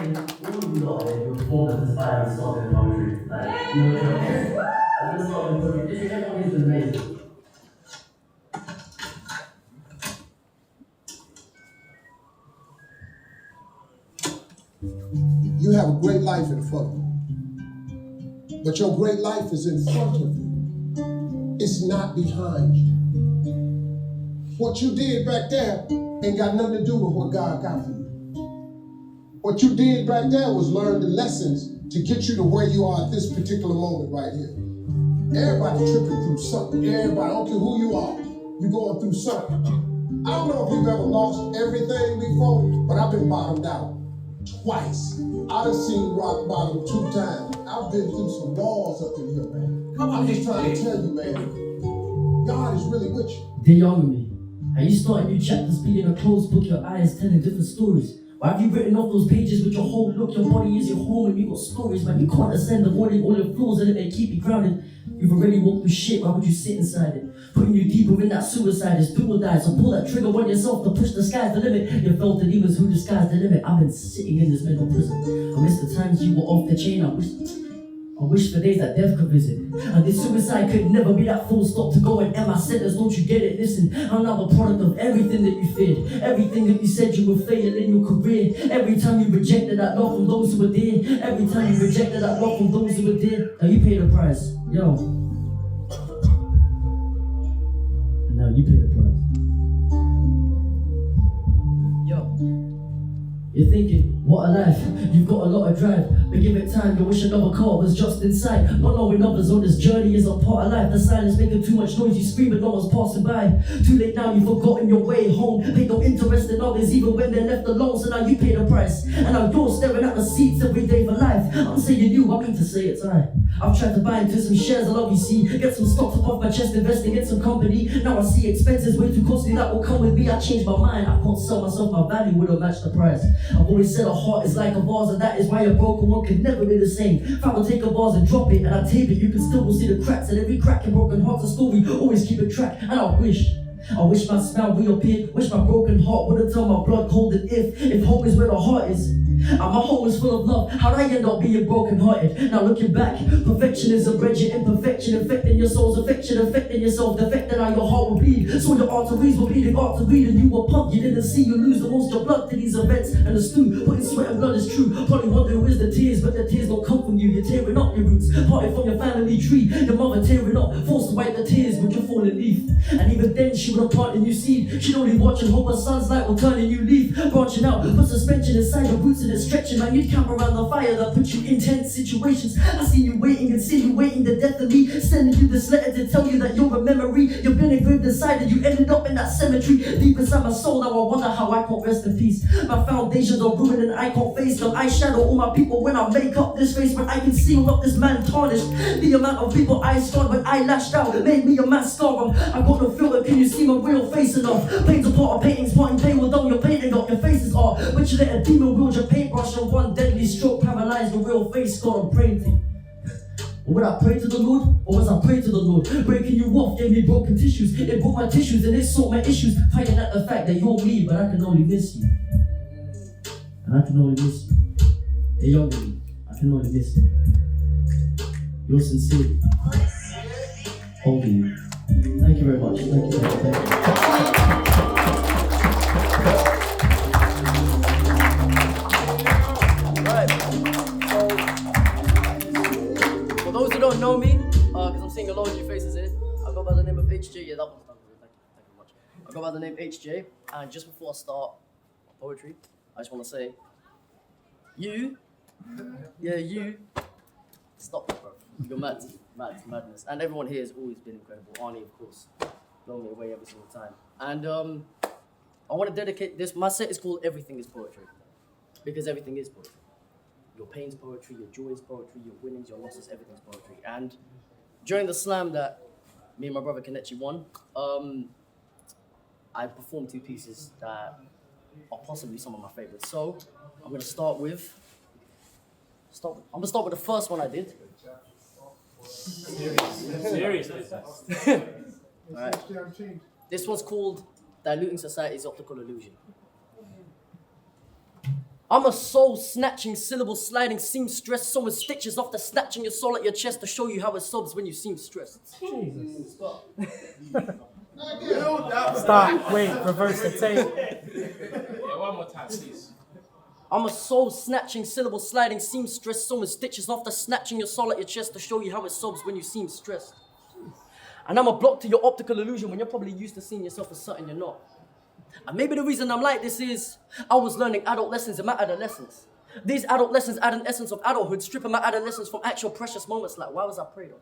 think all of you lot here, you were born as inspired sort of poetry. Like, you know what I mean? I just thought it was this everyone is amazing. You have a great life in front of you. But your great life is in front of you. It's not behind you. What you did back there ain't got nothing to do with what God got for you. What you did back there was learn the lessons to get you to where you are at this particular moment right here. Everybody tripping through something. Everybody, I don't care who you are, you're going through something. I don't know if you've ever lost everything before, but I've been bottomed out twice. I've seen rock bottom 2 times. I've been through some walls up in here, man. I'm just trying to tell you, man, God is really with you. They're young with me. And you start new chapters, being a closed book, your eyes telling different stories. Why have you written off those pages with your whole look? Your body is your home and you got stories, man. You can't ascend avoiding all your flaws and it may keep you grounded. You've already walked through shit, why would you sit inside it? Putting you deeper in that suicide is do or die. So pull that trigger on yourself to push the sky's the limit. You felt the demons who disguised the limit. I've been sitting in this mental prison. I miss the times you were off the chain. I wish for days that death could visit. And this suicide could never be that full stop to go and end my sentence. Don't you get it? Listen, I'm now the product of everything that you feared. Everything that you said you would fail in your career. Every time you rejected that love from those who were dear. Every time you rejected that love from those who were dear. Now you pay the price. Yo. And now you pay the price. Yo. You're thinking, what a life, you've got a lot of drive. But give it time, you wish another car was just inside. Not knowing others on this journey is a part of life. The silence making too much noise, you scream but no one's passing by. Too late now, you've forgotten your way home. Paid no interest in others even when they're left alone. So now you pay the price. And now you're staring at the seats every day for life. I'm saying you, I mean to say it's I. I've tried to buy into some shares, I love you see. Get some stocks up off my chest, investing in some company. Now I see expenses way too costly, that will come with me. I changed my mind, I can't sell myself, my value wouldn't match the price. I've always said a heart is like a vase, and that is why a broken one could never be the same. If I would take a vase and drop it and I tape it, you can still see the cracks. And every crack in broken heart's a story, always keep a track. And I wish my smile reappeared. Wish my broken heart would've turned my blood cold. And if hope is where the heart is, and my home is full of love, how'd I end up being broken hearted? Now looking back, perfectionism bred your imperfection, affecting your soul's affection, affecting yourself, affecting how your heart will bleed. So your arteries were bleeding artery, and you were pumped. You didn't see you lose the most your blood to these events. And the stew, putting sweat and blood is true. Probably wonder who is the tears, but the tears don't come from you. You're tearing up your roots, parted from your family tree. Your mother tearing up, forced to wipe the tears with your fallen leaf. And even then she would have planted new seed. She'd only watch and hope her son's light will turn a new leaf. Branching out, put suspension inside your roots and it's stretching. Man, you'd camp around the fire that put you in tense situations. I see you waiting and see you waiting the death of me. Sending you this letter to tell you that you're a memory. You've been engraved inside and you ended up in that cemetery. Deep inside my soul, now I wonder how I can't rest in peace. My foundations are ruined and I can't face them. I shadow all my people when I make up this face. When I can see all of this man tarnished. The amount of people I scarred when I lashed out made me a mascara. I got no filter, can you see my real face enough? Paints are part of paintings, parting pain will down your painting up. Your faces are, but you let a demon wield your paintbrush. And one deadly stroke paralyzed your real face, scarred and praying thing. Or would I pray to the Lord, or was I pray to the Lord? Breaking you off gave me broken tissues. It broke my tissues and it sorted my issues. Fighting at the fact that you're me, but I can only miss you. And I can only miss you. Hey, younger me, I can only miss you. You're sincere. Holding you. Thank you very much. Thank you. For those who don't know me, because I'm seeing a lot of new faces here, I go by the name of HJ. Yeah, that one's done. Thank you very much. I go by the name HJ, and just before I start poetry, I just want to say, you, stop, bro. You're madness. And everyone here has always been incredible. Arnie, of course, blown me away every single time. And I want to dedicate this. My set is called Everything is Poetry, because everything is poetry. Your pain's poetry, your joy is poetry, your winnings, your losses, everything's poetry. And during the slam that me and my brother Kenichi won, I performed 2 pieces that are possibly some of my favorites. So I'm gonna start with the first one I did. Seriously. Alright. This one's called Diluting Society's Optical Illusion. I'm a soul-snatching, syllable-sliding seamstress, sewing stitches off the snatching your soul at your chest to show you how it sobs when you seem stressed. Jesus. Stop. Wait. Reverse the tape. Yeah, one more time, please. I'm a soul-snatching, syllable-sliding seamstress, sewing stitches off the snatching your soul at your chest to show you how it sobs when you seem stressed. And I'm a block to your optical illusion when you're probably used to seeing yourself as something you're not. And maybe the reason I'm like this is I was learning adult lessons in my adolescence. These adult lessons add an essence of adulthood, stripping my adolescence from actual precious moments like, why was I prayed on?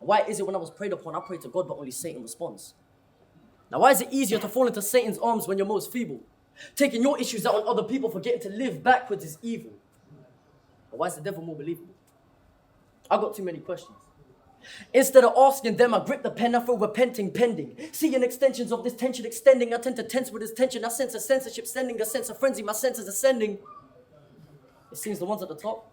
Why is it when I was prayed upon, I prayed to God, but only Satan responds? Now, why is it easier to fall into Satan's arms when you're most feeble? Taking your issues out on other people, forgetting to live backwards is evil. But why is the devil more believable? I've got too many questions. Instead of asking them, I grip the pen, I feel repenting, pending. Seeing extensions of this tension extending, I tend to tense with this tension. I sense a censorship sending, a sense of frenzy, my senses ascending. It seems the ones at the top,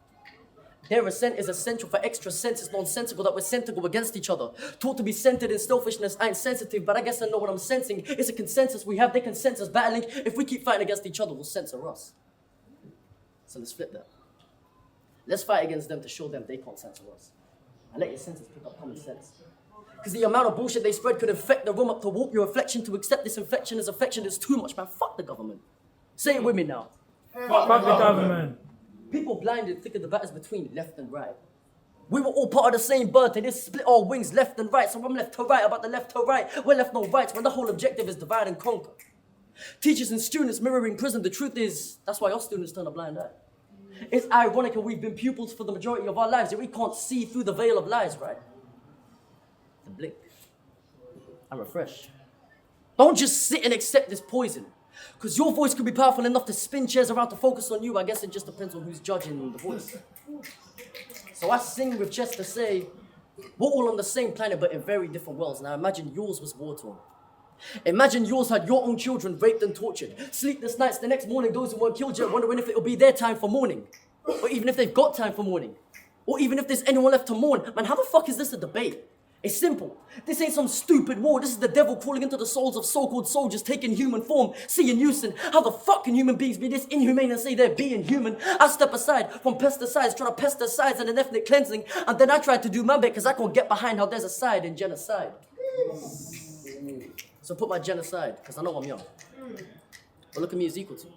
their ascent is essential for extra sense. It's nonsensical that we're sent to go against each other. Taught to be centered in selfishness, I ain't sensitive, but I guess I know what I'm sensing. It's a consensus we have, they can sense us battling. If we keep fighting against each other, we'll censor us. So let's flip that. Let's fight against them to show them they can't censor us. And let your senses pick up common sense. Because the amount of bullshit they spread could infect the room up to warp your reflection. To accept this infection as affection is too much, man. Fuck the government. Say it with me now. Fuck the government. People blinded think of the battles between left and right. We were all part of the same bird, and they split our wings left and right. So I'm left to right about the left to right. We're left no rights when the whole objective is divide and conquer. Teachers and students mirroring prison. The truth is, that's why our students turn a blind eye. It's ironic that we've been pupils for the majority of our lives, yet we can't see through the veil of lies, right? To blink and refresh. Don't just sit and accept this poison. Because your voice could be powerful enough to spin chairs around to focus on you. I guess it just depends on who's judging the voice. So I sing with chest to say, we're all on the same planet but in very different worlds. Now imagine yours was war-torn. Imagine yours had your own children raped and tortured. Sleepless nights, the next morning those who weren't killed yet wondering if it'll be their time for mourning. Or even if they've got time for mourning. Or even if there's anyone left to mourn. Man, how the fuck is this a debate? It's simple. This ain't some stupid war. This is the devil crawling into the souls of so-called soldiers taking human form. Seeing unison. How the fuck can human beings be this inhumane and say they're being human? I step aside from pesticides, trying to pesticides and an ethnic cleansing. And then I try to do my bit because I can't get behind how there's a side in genocide. So put my genocide, because I know I'm young. But look at me as equal to.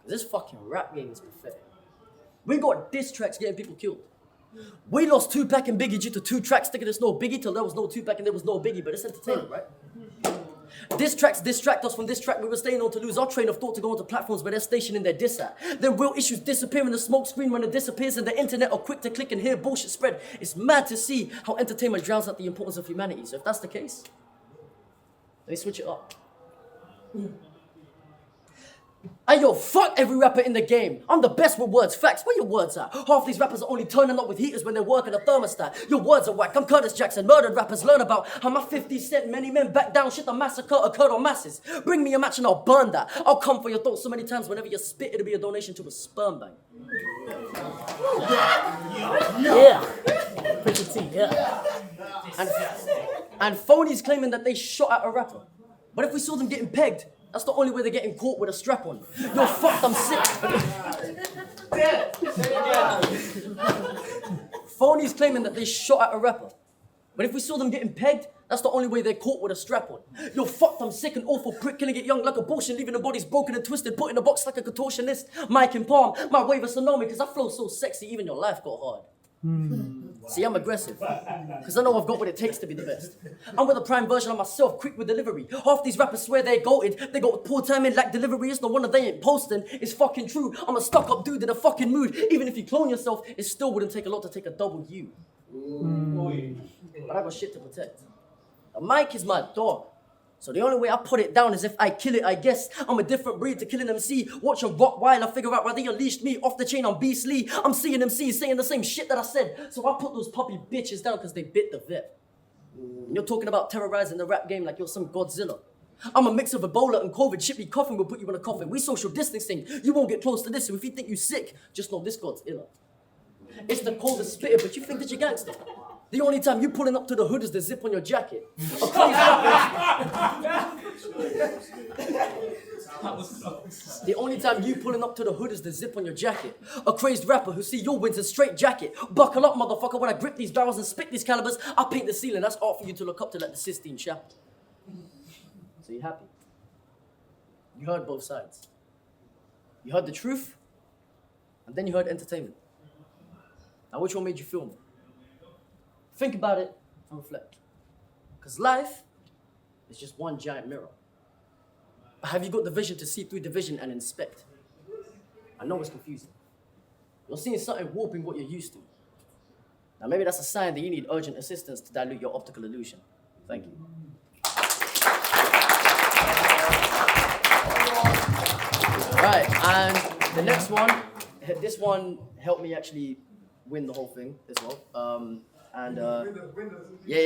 This fucking rap game is pathetic. We got diss tracks getting people killed. We lost Tupac and Biggie due to 2 tracks thinking there's no Biggie till there was no Tupac and there was no Biggie, but it's entertainment, right? Diss tracks distract us from this track we were staying on to lose our train of thought to go onto platforms where they're stationing their diss at. Then real issues disappear in the smoke screen when it disappears and the internet are quick to click and hear bullshit spread. It's mad to see how entertainment drowns out the importance of humanity. So if that's the case, let me switch it up. Hey yo, fuck every rapper in the game. I'm the best with words, facts, where your words at? Half these rappers are only turning up with heaters when they're working a thermostat. Your words are whack, I'm Curtis Jackson. Murdered rappers learn about how my 50 cent many men back down. Shit, the massacre occurred on masses. Bring me a match and I'll burn that. I'll come for your thoughts so many times whenever you spit, it'll be a donation to a sperm bank. Yeah. Pretty T, yeah. And phonies claiming that they shot at a rapper. But if we saw them getting pegged, that's the only way they're getting caught with a strap on. Yo, fuck, I'm sick. Phonies claiming that they shot at a rapper. But if we saw them getting pegged, that's the only way they're caught with a strap on. Yo, fuck, I'm sick, an awful prick, killing it young like abortion, leaving the bodies broken and twisted, put in a box like a contortionist. Mic in palm, my wave of tsunami, cause I flow so sexy, even your life got hard. See, I'm aggressive, because I know I've got what it takes to be the best. I'm with a prime version of myself, quick with delivery. Half these rappers swear they're goated, they got poor timing like delivery. It's no wonder they ain't posting, it's fucking true. I'm a stuck up dude in a fucking mood. Even if you clone yourself, it still wouldn't take a lot to take a double U. But I got shit to protect. The mic is my dog. So the only way I put it down is if I kill it, I guess. I'm a different breed to killing MC. Watch them rock while I figure out why they unleashed me. Off the chain on beastly. I'm seeing MCs saying the same shit that I said. So I put those puppy bitches down because they bit the vet. And you're talking about terrorizing the rap game like you're some Godzilla. I'm a mix of Ebola and COVID. Shit me coughing will put you in a coffin. We social distancing. You won't get close to this. So if you think you sick, just know this God's iller. It's the coldest spitter, but you think that you're gangster. The only time you pulling up to the hood is the zip on your jacket. A crazy rapper. The only time you pulling up to the hood is the zip on your jacket. A crazed rapper who see your wins in straight jacket. Buckle up, motherfucker, when I grip these barrels and spit these calibers, I paint the ceiling. That's art for you to look up to like the Sistine Chapel. So you happy? You heard both sides. You heard the truth, and then you heard entertainment. Now which one made you feel more? Think about it and reflect. Because life is just one giant mirror. But have you got the vision to see through division and inspect? I know it's confusing. You're seeing something warping what you're used to. Now maybe that's a sign that you need urgent assistance to dilute your optical illusion. Thank you. Right, and the next one, this one helped me actually win the whole thing as well. Yeah,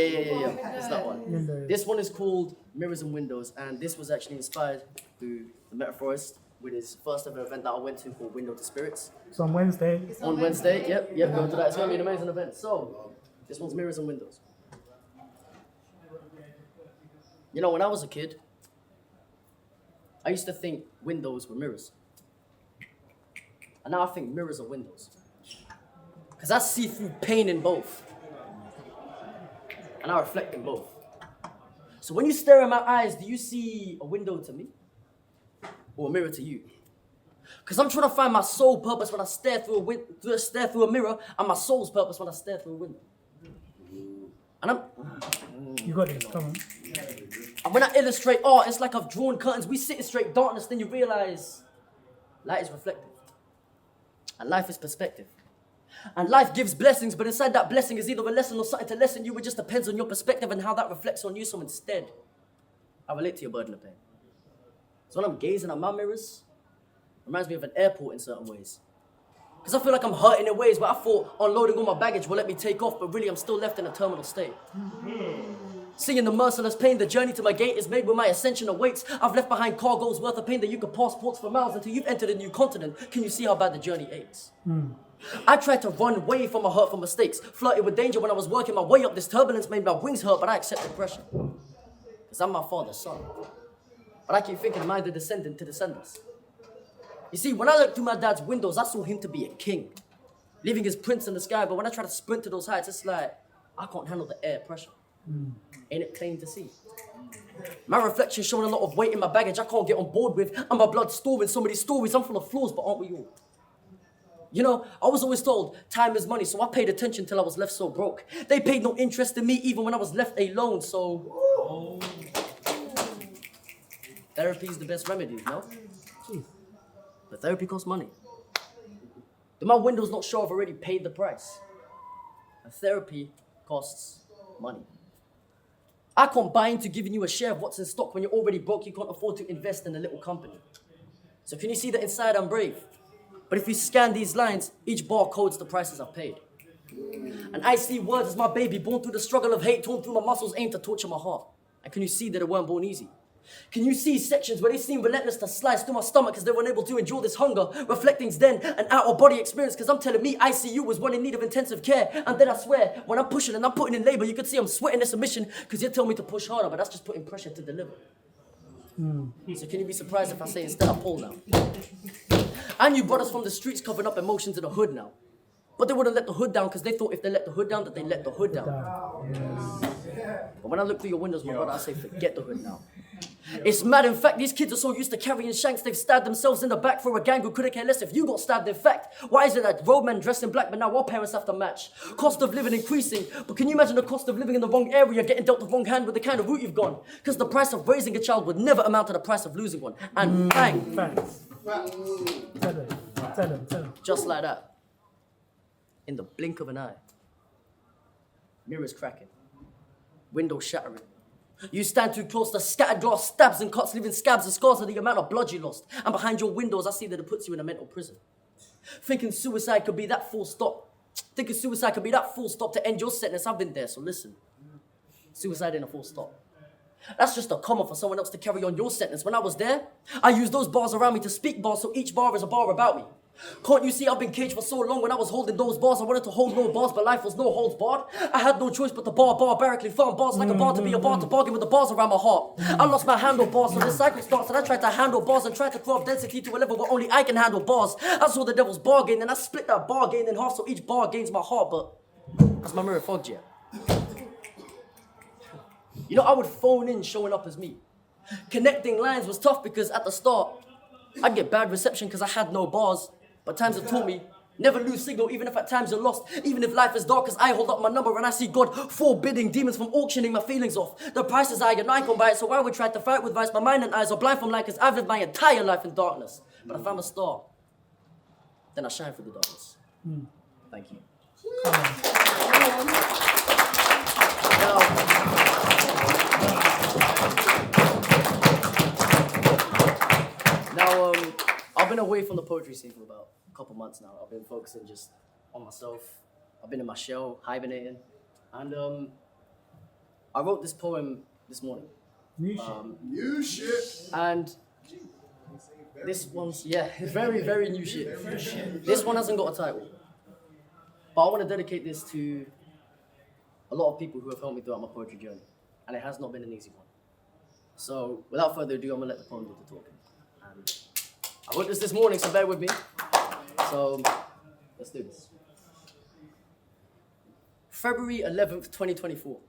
it's that one. This one is called Mirrors and Windows, and this was actually inspired through the Metaphorest with his first ever event that I went to called Window to Spirits. So on Wednesday. On Wednesday, yep, go to that. It's going to be an amazing event. So, this one's Mirrors and Windows. You know, when I was a kid, I used to think windows were mirrors. And now I think mirrors are windows. Because I see through pain in both. And I reflect in both. So when you stare in my eyes, do you see a window to me? Or a mirror to you? Because I'm trying to find my soul purpose when I stare through a mirror, and my soul's purpose when I stare through a window. And You got this, come on. And when I illustrate art, it's like I've drawn curtains. We sit in straight darkness, then you realize light is reflective. And life is perspective. And life gives blessings, but inside that blessing is either a lesson or something to lessen you. It just depends on your perspective and how that reflects on you. So instead, I relate to your burden of pain. So when I'm gazing at my mirrors, it reminds me of an airport in certain ways. Because I feel like I'm hurting in ways where I thought unloading all my baggage will let me take off, but really I'm still left in a terminal state. Seeing the merciless pain, the journey to my gate is made when my ascension awaits. I've left behind cargoes worth of pain that you could passports for miles until you've entered a new continent. Can you see how bad the journey aches? I tried to run away from my hurtful mistakes, flirted with danger when I was working my way up. This turbulence made my wings hurt, but I accepted pressure. Because I'm my father's son. But I keep thinking, am I the descendant to descendants? You see, when I looked through my dad's windows, I saw him to be a king, leaving his prints in the sky. But when I try to sprint to those heights, it's like, I can't handle the air pressure. Ain't it plain to see? My reflection showing a lot of weight in my baggage I can't get on board with, and my blood storing so many stories. I'm full of flaws, but aren't we all? You know, I was always told time is money, so I paid attention till I was left so broke. They paid no interest in me even when I was left alone, so... Therapy is the best remedy, no? But therapy costs money. But my windows not sure I've already paid the price. And therapy costs money. I can't buy into giving you a share of what's in stock when you're already broke. You can't afford to invest in a little company. So can you see that inside I'm brave? But if you scan these lines, each bar codes the prices I've paid. And I see words as my baby, born through the struggle of hate, torn through my muscles, aimed to torture my heart. And can you see that it weren't born easy? Can you see sections where they seem relentless to slice through my stomach because they were unable to endure this hunger, reflecting then an out-of-body experience? Because I'm telling me ICU was one in need of intensive care. And then I swear, when I'm pushing and I'm putting in labor, you can see I'm sweating this submission because you tell me to push harder, but that's just putting pressure to deliver. So can you be surprised if I say instead I pull now? I knew brothers from the streets covering up emotions in the hood now. But they wouldn't let the hood down because they thought if they let the hood down, that they let the hood down. But when I look through your windows, my brother, I say forget the hood now. It's mad, in fact, these kids are so used to carrying shanks, they've stabbed themselves in the back for a gang who couldn't care less if you got stabbed. In fact, why is it that roadmen dressed in black, but now our parents have to match? Cost of living increasing, but can you imagine the cost of living in the wrong area, getting dealt the wrong hand with the kind of route you've gone? Because the price of raising a child would never amount to the price of losing one. And bang! Facts. Tell them. Just like that. In the blink of an eye. Mirrors cracking. Windows shattering. You stand too close, the scattered glass stabs and cuts, leaving scabs and scars of the amount of blood you lost. And behind your windows, I see that it puts you in a mental prison. Thinking suicide could be that full stop. Thinking suicide could be that full stop to end your sentence. I've been there, so listen. Suicide ain't a full stop. That's just a comma for someone else to carry on your sentence. When I was there, I used those bars around me to speak bars, so each bar is a bar about me. Can't you see I've been caged for so long? When I was holding those bars, I wanted to hold no bars, but life was no holds barred. I had no choice but to barbarically farm bars like a bar to be a bar to bargain with the bars around my heart. I lost my handlebars, so the cycle starts, and I tried to handle bars and tried to craft density to a level where only I can handle bars. I saw the devil's bargain, and I split that bargain in half, so each bar gains my heart, but that's my mirror fogged yet. You know, I would phone in showing up as me. Connecting lines was tough because at the start, I'd get bad reception because I had no bars. But times have taught me, never lose signal even if at times you're lost. Even if life is dark, cause I hold up my number and I see God forbidding demons from auctioning my feelings off. The price is high and I can't buy it, so I would try to fight with vice. My mind and eyes are blind from light cause I've lived my entire life in darkness. But if I'm a star, then I shine through the darkness. Thank you. Now, I've been away from the poetry scene for about a couple months now. I've been focusing just on myself. I've been in my shell, hibernating. And I wrote this poem this morning. New shit. And this one's, very, very new shit. This one hasn't got a title. But I want to dedicate this to a lot of people who have helped me throughout my poetry journey. And it has not been an easy one. So without further ado, I'm going to let the poem do the talking. And I wrote this morning, so bear with me. So let's do this. February 11th, 2024.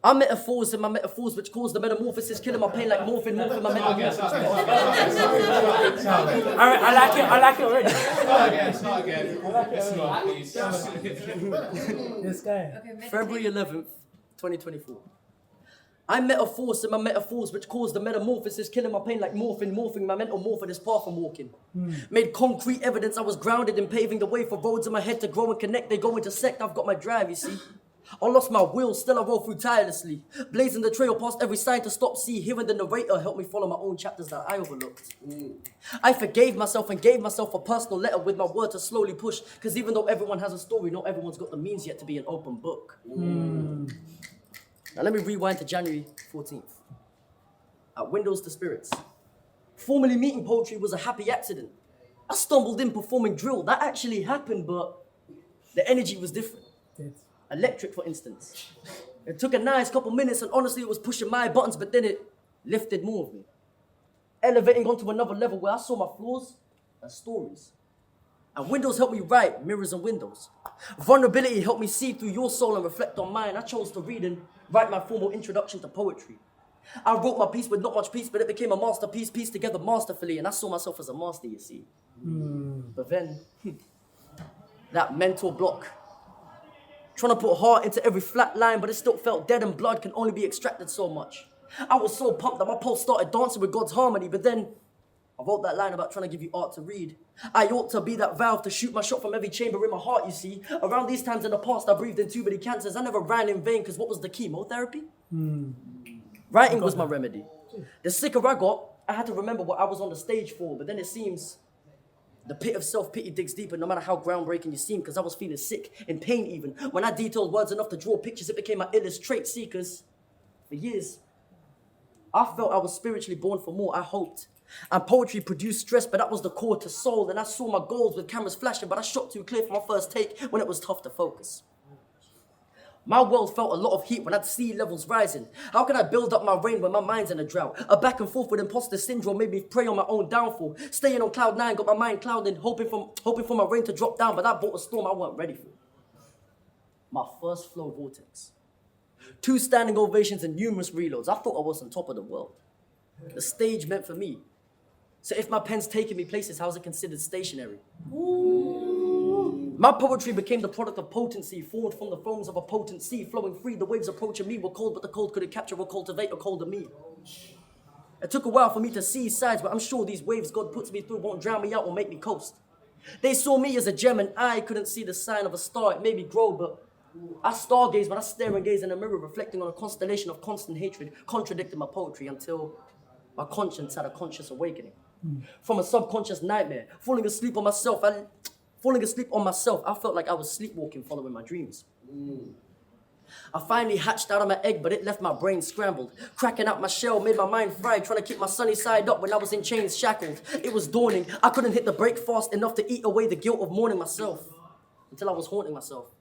I'm metaphors in my metaphors, which cause the metamorphosis, killing my pain like morphine my metamorphosis. Alright, I like it already. Start again. It's not, please. This guy. February 11th, 2024. I'm metaphors in my metaphors, which cause the metamorphosis, killing my pain like morphine my mental morph in this path I'm walking. Made concrete evidence I was grounded in, paving the way for roads in my head to grow and connect. They go intersect, I've got my drive, you see. I lost my will, still I roll through tirelessly. Blazing the trail past every sign to stop, see. Hearing the narrator help me follow my own chapters that I overlooked. I forgave myself and gave myself a personal letter with my word to slowly push. Cause even though everyone has a story, not everyone's got the means yet to be an open book. Now let me rewind to January 14th. At Windows to Spirits. Formerly meeting poetry was a happy accident. I stumbled in performing drill. That actually happened, but the energy was different. Electric, for instance. It took a nice couple minutes, and honestly, it was pushing my buttons, but then it lifted more of me. Elevating onto another level where I saw my flaws as stories. And Windows helped me write mirrors and windows. Vulnerability helped me see through your soul and reflect on mine. I chose to read and write my formal introduction to poetry. I wrote my piece with not much peace, but it became a masterpiece, pieced together masterfully, and I saw myself as a master, you see. But then, that mental block. Trying to put heart into every flat line, but it still felt dead, and blood can only be extracted so much. I was so pumped that my pulse started dancing with God's harmony, but then I wrote that line about trying to give you art to read. I ought to be that valve to shoot my shot from every chamber in my heart, you see. Around these times in the past, I breathed in too many cancers. I never ran in vain, because what was the chemotherapy? Writing was my remedy. The sicker I got, I had to remember what I was on the stage for, but then it seems the pit of self-pity digs deeper no matter how groundbreaking you seem, because I was feeling sick, in pain even. When I detailed words enough to draw pictures, it became my illest trait. See, because for years, I felt I was spiritually born for more, I hoped. And poetry produced stress, but that was the core to soul. And I saw my goals with cameras flashing, but I shot too clear for my first take when it was tough to focus. My world felt a lot of heat when I'd see levels rising. How can I build up my rain when my mind's in a drought? A back and forth with imposter syndrome made me prey on my own downfall. Staying on cloud 9 got my mind clouding, hoping for my rain to drop down, but that brought a storm I weren't ready for. My first flow vortex. 2 standing ovations and numerous reloads. I thought I was on top of the world. The stage meant for me. So if my pen's taking me places, how is it considered stationary? My poetry became the product of potency, formed from the foams of a potent sea, flowing free. The waves approaching me were cold, but the cold couldn't capture or cultivate a colder me. It took a while for me to see sides, but I'm sure these waves God puts me through won't drown me out or make me coast. They saw me as a gem and I couldn't see the sign of a star. It made me grow, but I stargaze when I stare and gaze in a mirror, reflecting on a constellation of constant hatred, contradicting my poetry until my conscience had a conscious awakening. From a subconscious nightmare, falling asleep on myself, I felt like I was sleepwalking following my dreams. I finally hatched out of my egg, but it left my brain scrambled. Cracking out my shell made my mind fried, trying to keep my sunny side up when I was in chains shackled. It was dawning, I couldn't hit the brake fast enough to eat away the guilt of mourning myself. Until I was haunting myself.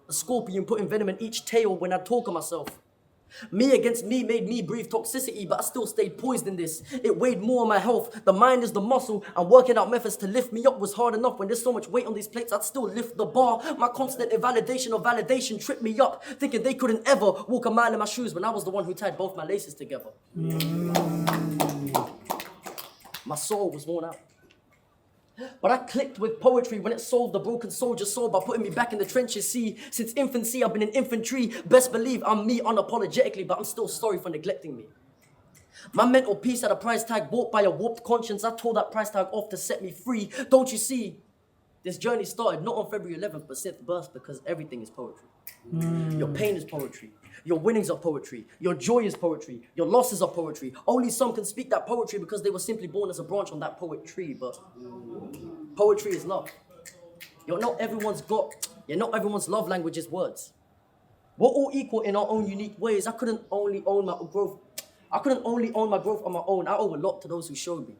A scorpion putting venom in each tail when I talk of myself. Me against me made me breathe toxicity, but I still stayed poised in this. It weighed more on my health. The mind is the muscle, and working out methods to lift me up was hard enough. When there's so much weight on these plates, I'd still lift the bar. My constant invalidation of validation tripped me up, thinking they couldn't ever walk a mile in my shoes when I was the one who tied both my laces together. My soul was worn out. But I clicked with poetry when it solved the broken soldier's soul by putting me back in the trenches. See, since infancy I've been in infantry. Best believe I'm me unapologetically, but I'm still sorry for neglecting me. My mental peace had a price tag bought by a warped conscience. I tore that price tag off to set me free. Don't you see? This journey started not on February 11th, but 6th birth, because everything is poetry. Your pain is poetry. Your winnings are poetry. Your joy is poetry. Your losses are poetry. Only some can speak that poetry because they were simply born as a branch on that poet tree. But poetry is love. Not everyone's love language is words. We're all equal in our own unique ways. I couldn't only own my growth on my own. I owe a lot to those who showed me.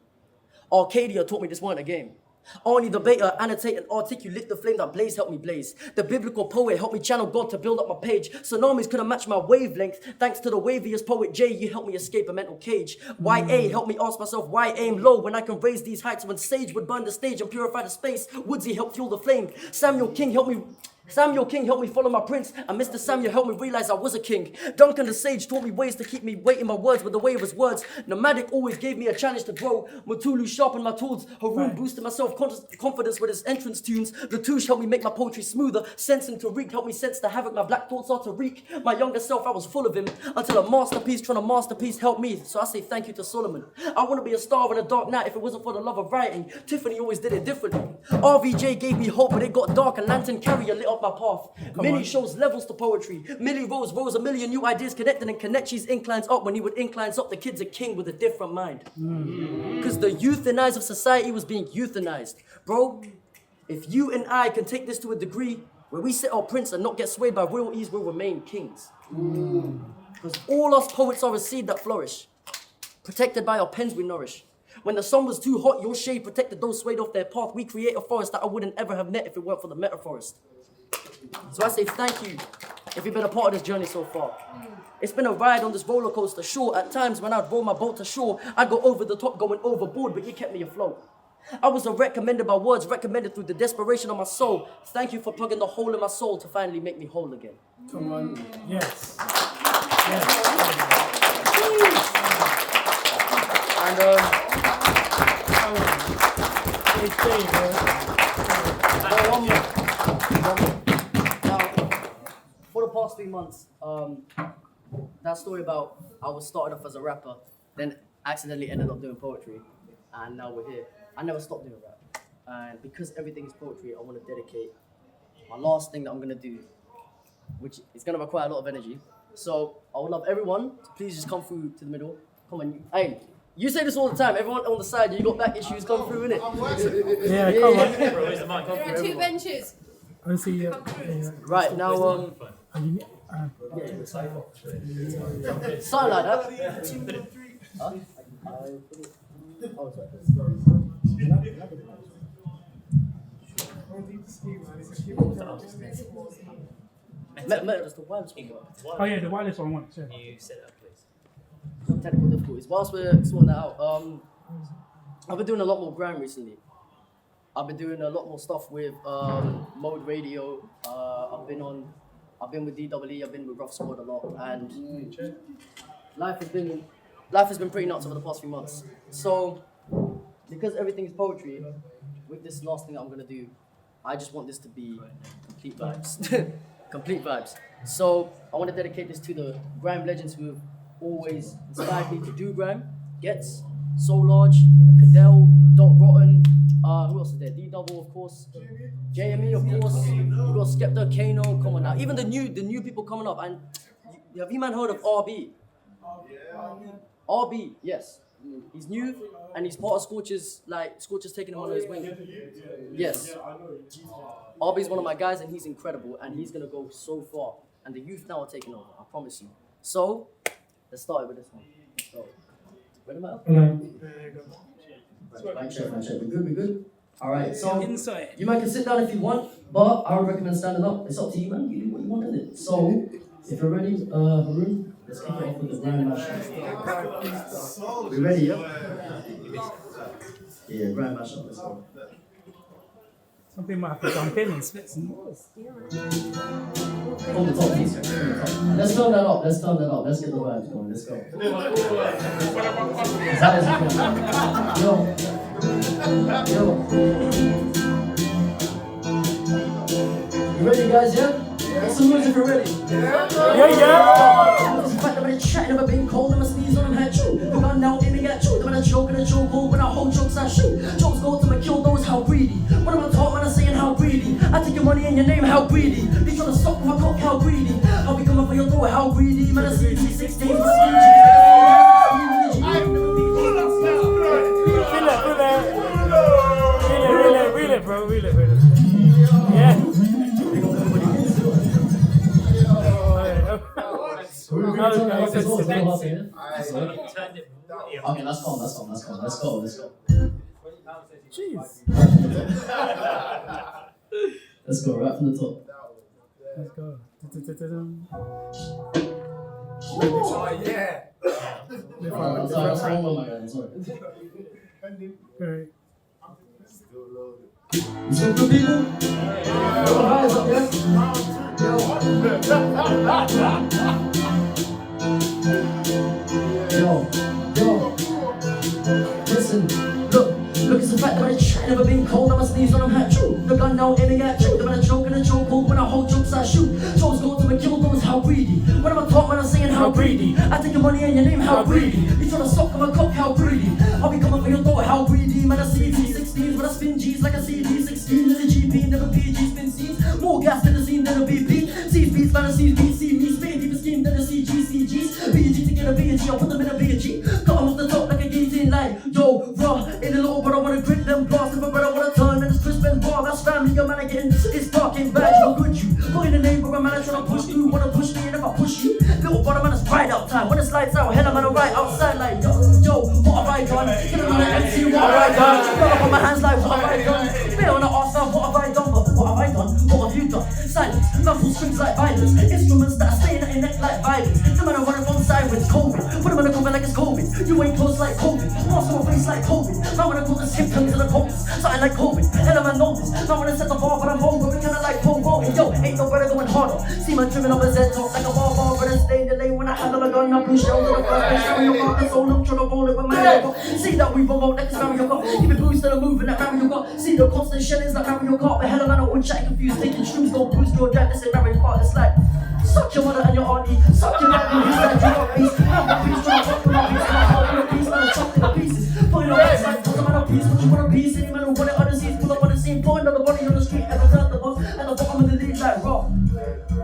Arcadia taught me this weren't a game. Only the debater, annotate and articulate the flame that blaze helped me blaze. The biblical poet helped me channel God to build up my page. Tsunamis couldn't match my wavelength. Thanks to the waviest poet J, you helped me escape a mental cage. YA helped me ask myself why aim low when I can raise these heights. When sage would burn the stage and purify the space, Woodsy helped fuel the flame. Samuel King helped me follow my prince, and Mr. Samuel helped me realize I was a king. Duncan the sage taught me ways to keep me weighting my words with the way of his words. Nomadic always gave me a challenge to grow. Mutulu sharpened my tools. Haroon boosted my self-confidence with his entrance tunes. Latouche helped me make my poetry smoother. Sense and Tariq helped me sense the havoc my black thoughts are to wreak. My younger self, I was full of him, until a masterpiece trying to masterpiece helped me. So I say thank you to Solomon. I want to be a star in a dark night if it wasn't for the love of writing. Tiffany always did it differently. RVJ gave me hope, but it got dark, and Lantern Carrier lit up my path. Minnie shows levels to poetry. Millie rose a million new ideas connected, and Kanechi's inclines up. When he would inclines up, the kid's a king with a different mind. Because the euthanized of society was being euthanized. Bro, if you and I can take this to a degree where we set our prince and not get swayed by royalties, we'll remain kings. Because all us poets are a seed that flourish, protected by our pens we nourish. When the sun was too hot, your shade protected those swayed off their path. We create a forest that I wouldn't ever have met if it weren't for the metaphorest. So I say thank you if you've been a part of this journey so far. It's been a ride on this roller coaster. Sure, at times when I'd roll my boat to shore, I'd go over the top, going overboard, but you kept me afloat. I was recommended by words, recommended through the desperation of my soul. Thank you for plugging the hole in my soul to finally make me whole again. Come on. Yes. And one more. Now, for the past 3 months, that story about I was started off as a rapper, then accidentally ended up doing poetry, and now we're here. I never stopped doing rap, and because everything is poetry, I want to dedicate my last thing that I'm gonna do, which is gonna require a lot of energy. So I would love everyone to please just come through to the middle. Come on, hey. You say this all the time. Everyone on the side, you got back issues, come through, innit? Yeah, come on. There are 2 benches. I see you. Right, now, something like that. Huh? Oh, sorry. That's the wireless one. Oh yeah, the wireless one once. Yeah. You set it up, please. Some technical difficulties. Whilst we're sorting that out, I've been doing a lot more grime recently. I've been doing a lot more stuff with Mode Radio. I've been with DWE. I've been with Rough Squad a lot, and life has been pretty nuts over the past few months. So, because everything is poetry, with this last thing that I'm gonna do, I just want this to be complete vibes. Complete vibes. So I want to dedicate this to the grime legends who have always inspired me to do grime. Gets, So Large, Cadell, Dot Rotten, who else is there? D-Double, of course. JME, of course. You got Skepta, Kano, come on now. Even the new people coming up. And have you man heard of RB? RB, yes. He's new and he's part of Scorcher's taking him under his wing. Yes. RB's one of my guys and he's incredible and he's gonna go so far. and the youth now are taking over. I promise you. So let's start with this one. Let's go. Ready, man? Right, check. We good? All right. So you might can sit down if you want, but I would recommend standing up. It's up to you, man. You do what you want in it. So if you're ready, Haroon, let's kick it off with the grand mashup. We ready, yeah? Yeah, grand mashup. Let's go. Some people might have to jump in and split some balls. Hold the top, please. Let's turn that up. Let's get the vibes going. Let's go. Yo. You ready, guys? Yeah? Make some noise if you're ready. Yeah. The fact that I chat, never been cold, I'ma sneeze on them, had you. The gun now aiming at you. The man a joke and a joke hold when I hold jokes I shoot. Jokes go to my kill those how greedy. What am I talking, man? I'm saying how greedy. I take your money and your name, how greedy. They tryna suck my cock, how greedy. I'll be coming for your throat, how greedy. Man, I see 16 for Reel it, bro. Yeah. Okay, let's go. Jeez. Let's go right from the top. Let's go. Oh, yeah. I'm sorry. Great. You still good, people? Your eyes up, yeah? Yo. Listen, look, it's the fact that I chat, never been cold, I'ma sneeze on them, hat true. The gun now aiming at you, the man a joke and a choke hold when I hold jokes I shoot. Jokes go to my kill those, how greedy. When I'm a talk, man, I'm saying how greedy. I take your money and your name, how greedy. You tryna suck on my cock, how greedy. I'll be coming for your throat, how greedy. Man, I see T16s, but I spin G's like a CD16 in the GP, never PG, spin C's. More gas than the scene than a BP. C's beats, man, I see BC, me, spin deeper scheme than a CGCGs. BG to get a BG, I'll put them in a BG. Cut them off the top like a guillotine, like, yo, raw. In the little brother, wanna grip them blast. If a brother wanna turn, and it's crisp and raw. That's family, your man again. It's parking back, how good you. Put in the name, but a man, I tryna push through. Wanna push me, and if I push you, little brother, man, it's right out time. When it slides out, hell, man, I'm right outside, like, yo, what have I done? Get him on the MC, what have I done? Got up on my hands, like, what have I done? Spit on the arse now, what have I done? But what have I done? What have you done? Silence, muffled strings like violence. Instruments that are staying at your neck like violence. The man are running from sideways, COVID. Put him in the cover like it's COVID. You ain't close like COVID. Mask on my face like COVID. Now when I call the symptoms of the coldness, something like COVID. Hell, man, know this. Now when I set the bar, but I'm over. We kinda like Pogo. Yo, ain't no better going harder. See my trimming up his head talk like a bar, but I stay in the lane when I handle a gun. I push down to the front. I show you about the soul. I'm trying to roll it with my elbow. See that we remote like it's Mario Kart. Keep it boosted and moving like Mario Kart. See the constant shellings like Mario Kart. But hell, man, I won't chat confused. Taking shrooms, go boost your drive. This ain't Mario Kart. It's like suck your mother and your auntie. Suck your daddy. He's like you got peace. I'm a piece. Trying to fuck with my piece. I'm a piece. Man, I'm chopped into pieces. Putting on my side. Cause I'm on a piece. What you want a piece? Any man who want it on the seats. Pull up on the scene. Putting on the body on the street. Ever felt the boss. And the bottom of the lead like raw.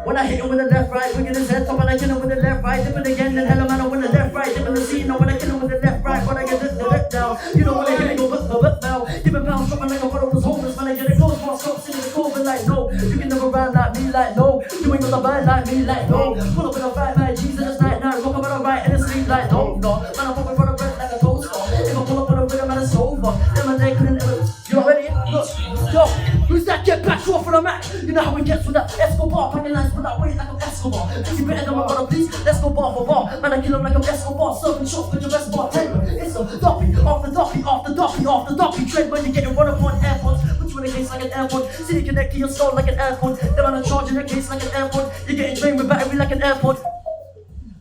When I hit him with the left, right, wigging his head top, and I kill him with the left, right, dip it again, then hell, man, I win the left, right, dip in the scene, now when I kill him with the left, right, but I get the lip down, you know when I hit me, go the lip down, give a pound, dropping like I thought I was homeless, when I get it close, my stop singing the cover like, no, you can never rhyme like me, like, no, you ain't got the vibe like me, like, no, pull up in a fight, like, Jesus, it's night, rock up on the right, and it's sleep, like, no, man, I'm popping for the bread like a toaster, if I pull up on the rhythm, man, it's over, then my neck couldn't ever, you not ready? Look, yo, who's that? Get back, off for the match. You know how it gets with that Escobar, packing lines with that weight like I'm Escobar. Think you better than my brother, please? Let's go bar for bar. Man, I kill him like I'm Escobar, serving shots with your best bartender. It's a doppy, after doppy, after doppy, after doppy. Tread when you're getting run up on airpods. Put you in a case like an airpod. City connect to your soul like an airpod. Then man, I'm charging a case like an airpod. You're getting drained with battery like an airpod.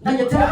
Now you're dead.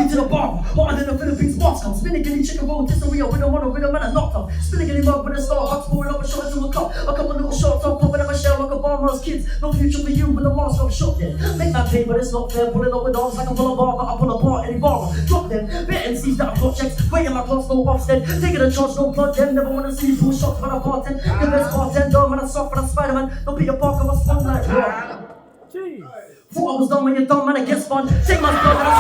To the bar, harder than the Philippines boss comes. Spinning any chicken roll, dysentery with a mono rhythm and a knocked up. Spinning any mug with a Starbucks, pouring up a shot into a cup. A couple little shots, I'm popping up a shell like a farmer's kids. No future for you with a mask of shot then. Make that pay, but it's not fair. Pulling up with arms like a pull a bar, but I pull apart any bar. Drop them, bet MCs that projects, waiting my class, no Ofsted. Taking a charge, no blood, then never wanna see pull shots when I bartend. The best bartender, man, I soft when I Spider-Man. Don't Peter Parker, I spun like Thought I was done when you're done, man, I get spun. Take my blood and I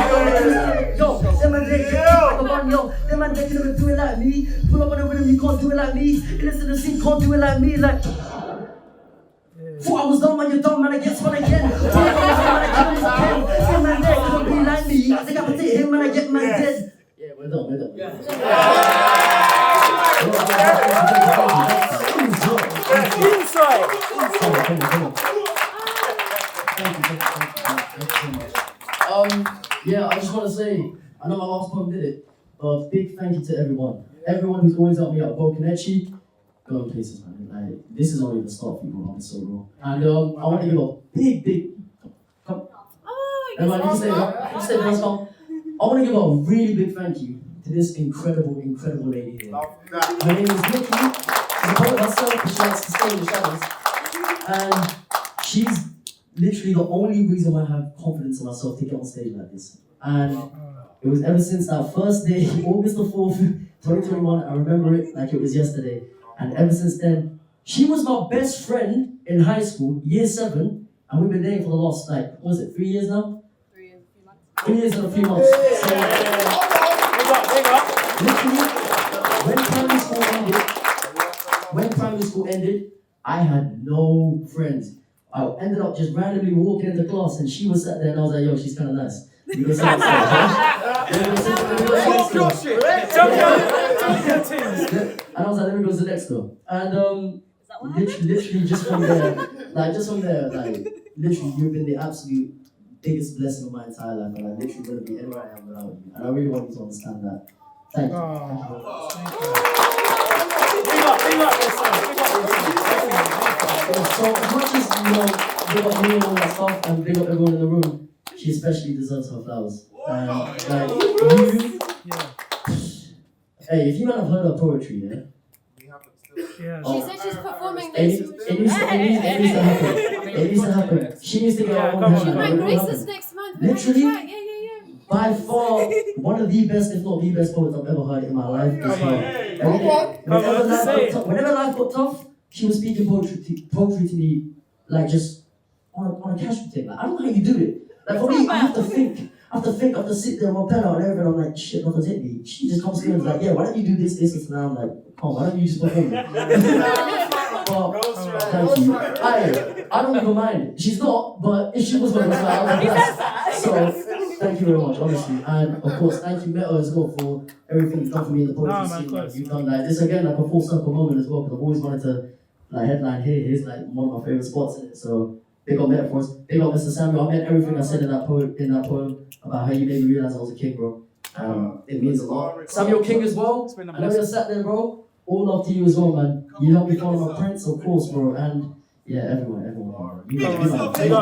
swear on this. Yo, them man they like a one, yo. Them man they can never do it like me. Pull up on the rhythm, you can't do it like me. Listen to the scene, can't do it like me, like. Thought I was done when you're done, man, I get spun again. Pull up on the rhythm, man, I kill him again. Them man they couldn't be like me. I decapitate him, man, I get man dead. Yeah, we're done. Come on. Yeah, I just want to say, I know my last poem did it, but big thank you to everyone. Everyone who's always helped me out. Bokanechi, going places, man. Like, this is only the start, people. I'm so raw. And I want to give a big, come. Everyone, you can stay, let's go. I want to give a really big thank you to this incredible lady here. Her name is Nikki. She's a poet herself, but she likes to stay in the shadows. And she's literally the only reason why I have confidence in myself to get on stage like this. And it was ever since that first day, August the 4th, 2021, I remember it like it was yesterday. And ever since then, she was my best friend in high school, year 7, and we've been dating for the last, like, what was it, 3 years now? 3 years, a few months. 3 years and a few months. So, literally, when primary school ended, I had no friends. I ended up just randomly walking into class and she was sat there and I was like, yo, she's kind of nice. You go sit next to her. And I was like, let me go to the next door. And literally just from there, literally you've been the absolute biggest blessing of my entire life. And I literally wouldn't be anywhere I am without you. And I really want you to understand that. Thank you. So as much as, big up me and all that stuff and big up everyone in the room, she especially deserves her flowers. Like, you... Hey, if you might have heard her poetry, yeah? She said she's performing next week. It needs to happen. She needs to get her own She headline. might grace us next month. Literally? Yeah. By far, one of the best, if not the best poets I've ever heard in my life is her. Whenever life got tough, she was speaking poetry to me, like just on a casual thing. Like, I don't know how you do it. Like for me, I have to think. I have to sit there with my pen out and everything. I'm like, shit, nothing's hit me. She just comes to me and is like, yeah, why don't you do this, and now I'm like, come on, why don't you just perform it? Thank you. I don't even mind. She's not, but if she was one of us, I would be blessed. So, thank you very much, honestly. And of course, thank you, Meta, as well, for everything you've done for me in the poetry scene. Like, you've done like this again, like a full circle moment as well, because I've always wanted to like headline here. Here's like one of my favorite spots in it. So, big up Metaphorest, big up Mr. Samuel. I meant everything I said in that poem about how you made me realize I was a king, bro. It means a lot. Samuel King as well. I know you're sat there, bro. All love to you as well, man. You helped me find my prince, of course, bro. And yeah, everyone. You know, thank you.